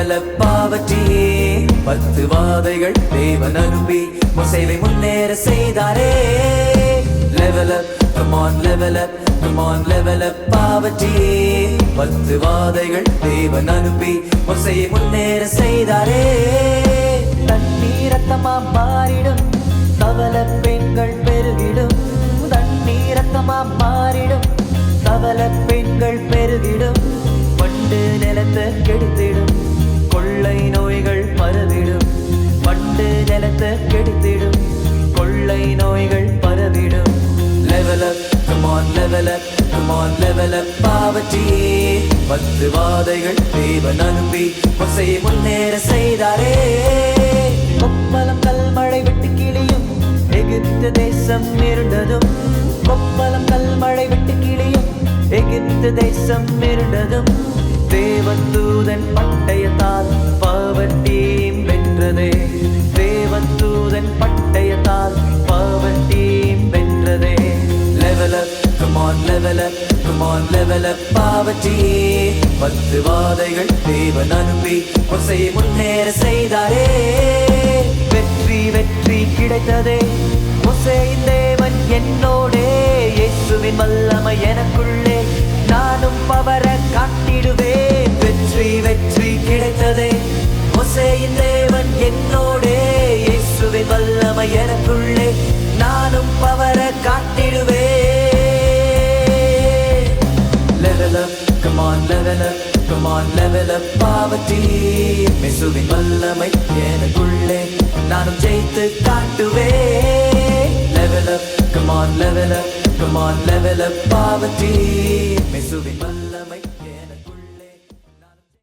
level up poverty. 10 வாதைகள் தேவன் அனுப்பி மோசேவை முன்னேற செய்தாரே. Level up, come on level up, come on level up poverty. 10 வாதைகள் தேவன் அனுப்பி மோசேயை முன்னேற செய்தாரே. தண்ணீர் ரத்தமா மாறிடும், தவள பெண்கள் பெருகிடும். தண்ணீர் ரத்தமா மாறிடும், தவள பெண்கள் பெருகிடும். பண்டு நிலத்தை கெடுத்திடும், கொள்ளை நோய்கள் பரவிடும். பண்டு நிலத்தை கெடுத்திடும், கொள்ளை நோய்கள் பரவிடும். Level up, come on level up, come on level up poverty. 10 வாதைகள் தேவன் அனுப்பி மோசேயை முன்னேற செய்தாரே. கொப்பளம் கல்மழை விட்டு கிளியும், எகிப்து தேசம் இருண்டதும். கொப்பளம் கல்மழை விட்டு கிளியும், எகிப்து தேசம் இருண்டதும். தேவதூதன் பட்டயத்தால் பாவட்டீம் வென்றதே. தேவதூதன் பட்டயத்தால் பாவட்டீம் வென்றதே. Level up, come on level up, come on level up poverty. 10 வாதைகள் தேவன் அனுப்பி மோசேயை முன்னேற செய்தாரே. வெற்றி வெற்றி கிடைத்ததே, மோசேயின் தேவன் என்னோடே. இயேசுவின் வல்லமை எனக்குள்ளே, நானும் பவர காட்டிடுவேன். வெற்றி வெற்றி கிடைத்ததே, மோசேயின் தேவன் என்னோடே. இயேசுவின் வல்லமை எனக்குள்ளே, நானும் பவர காட்டிடுவேன். Level up, come on level up, come on level up poverty. இயேசுவின் வல்லமை எனக்குள்ளே, நானும் ஜெயித்து காட்டுவேன். Level up, come on level up, come on level up poverty. இயேசுவின் வல்லமை